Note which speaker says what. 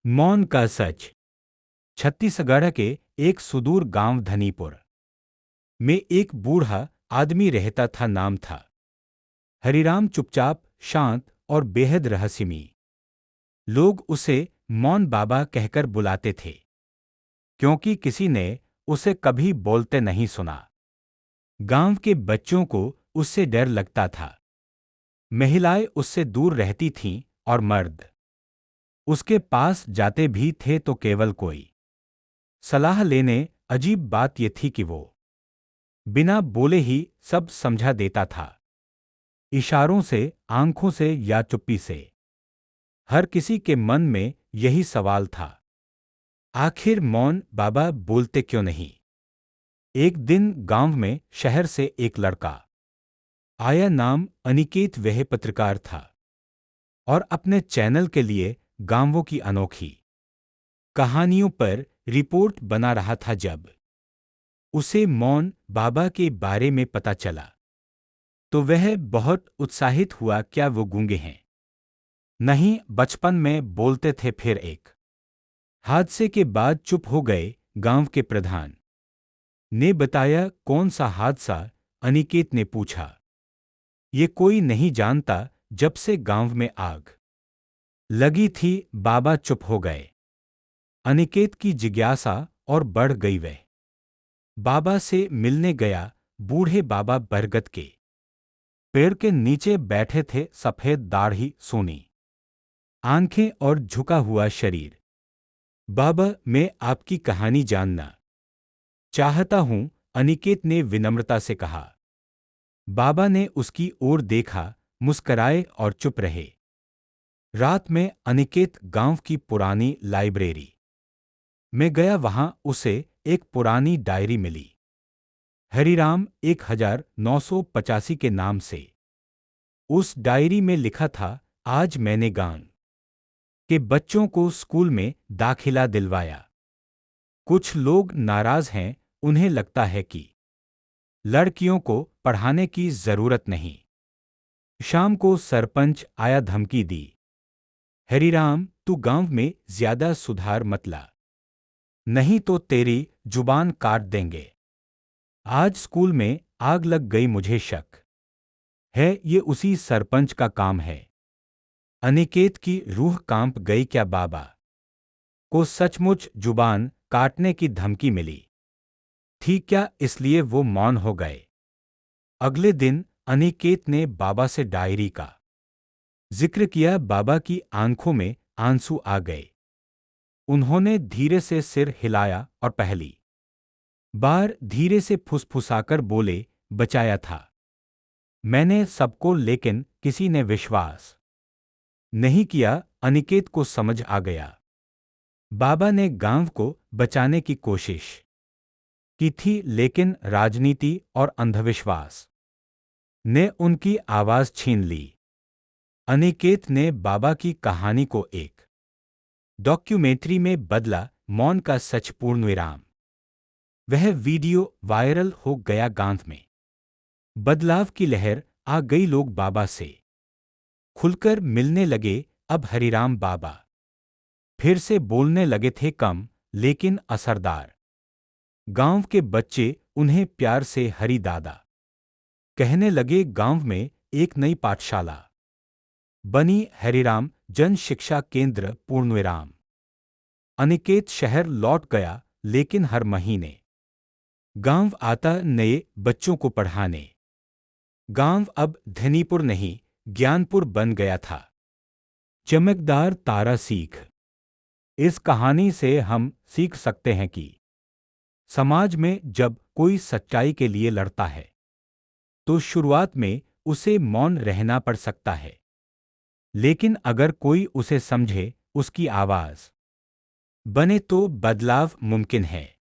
Speaker 1: मौन का सच। छत्तीसगढ़ के एक सुदूर गांव धनीपुर में एक बूढ़ा आदमी रहता था। नाम था हरिराम। चुपचाप, शांत और बेहद रहस्यमयी। लोग उसे मौन बाबा कहकर बुलाते थे, क्योंकि किसी ने उसे कभी बोलते नहीं सुना। गांव के बच्चों को उससे डर लगता था। महिलाएं उससे दूर रहती थीं और मर्द उसके पास जाते भी थे तो केवल कोई सलाह लेने। अजीब बात यह थी कि वो बिना बोले ही सब समझा देता था। इशारों से, आंखों से या चुप्पी से। हर किसी के मन में यही सवाल था, आखिर मौन बाबा बोलते क्यों नहीं। एक दिन गांव में शहर से एक लड़का आया। नाम अनिकेत। वह पत्रकार था और अपने चैनल के लिए गांवों की अनोखी कहानियों पर रिपोर्ट बना रहा था। जब उसे मौन बाबा के बारे में पता चला तो वह बहुत उत्साहित हुआ। क्या वो गूंगे हैं? नहीं, बचपन में बोलते थे। फिर एक हादसे के बाद चुप हो गए। गांव के प्रधान ने बताया। कौन सा हादसा? अनिकेत ने पूछा। ये कोई नहीं जानता। जब से गांव में आग लगी थी, बाबा चुप हो गए। अनिकेत की जिज्ञासा और बढ़ गई। वह बाबा से मिलने गया। बूढ़े बाबा बरगद के पेड़ के नीचे बैठे थे। सफेद दाढ़ी, सोनी आंखें और झुका हुआ शरीर। बाबा, मैं आपकी कहानी जानना चाहता हूं, अनिकेत ने विनम्रता से कहा। बाबा ने उसकी ओर देखा, मुस्कराए और चुप रहे। रात में अनिकेत गांव की पुरानी लाइब्रेरी में गया। वहां उसे एक पुरानी डायरी मिली। हरिराम 1985 के नाम से। उस डायरी में लिखा था, आज मैंने गांव के बच्चों को स्कूल में दाखिला दिलवाया। कुछ लोग नाराज हैं। उन्हें लगता है कि लड़कियों को पढ़ाने की जरूरत नहीं। शाम को सरपंच आया, धमकी दी, हरिराम, तू गांव में ज्यादा सुधार मत ला, नहीं तो तेरी जुबान काट देंगे। आज स्कूल में आग लग गई। मुझे शक है ये उसी सरपंच का काम है। अनिकेत की रूह कांप गई। क्या बाबा को सचमुच जुबान काटने की धमकी मिली थी क्या? इसलिए वो मौन हो गए। अगले दिन अनिकेत ने बाबा से डायरी का जिक्र किया। बाबा की आंखों में आंसू आ गए। उन्होंने धीरे से सिर हिलाया और पहली बार धीरे से फुसफुसाकर बोले, बचाया था मैंने सबको, लेकिन किसी ने विश्वास नहीं किया। अनिकेत को समझ आ गया, बाबा ने गांव को बचाने की कोशिश की थी, लेकिन राजनीति और अंधविश्वास ने उनकी आवाज छीन ली। अनिकेत ने बाबा की कहानी को एक डॉक्यूमेंट्री में बदला, मौन का सच पूर्णविराम। वह वीडियो वायरल हो गया। गांव में बदलाव की लहर आ गई। लोग बाबा से खुलकर मिलने लगे। अब हरिराम बाबा फिर से बोलने लगे थे, कम लेकिन असरदार। गांव के बच्चे उन्हें प्यार से हरि दादा कहने लगे। गांव में एक नई पाठशाला बनी, हरिराम जन शिक्षा केंद्र पूर्णविराम। अनिकेत शहर लौट गया, लेकिन हर महीने गांव आता नए बच्चों को पढ़ाने। गांव अब धनीपुर नहीं, ज्ञानपुर बन गया था। चमकदार तारा सीख। इस कहानी से हम सीख सकते हैं कि समाज में जब कोई सच्चाई के लिए लड़ता है तो शुरुआत में उसे मौन रहना पड़ सकता है, लेकिन अगर कोई उसे समझे, उसकी आवाज बने, तो बदलाव मुमकिन है।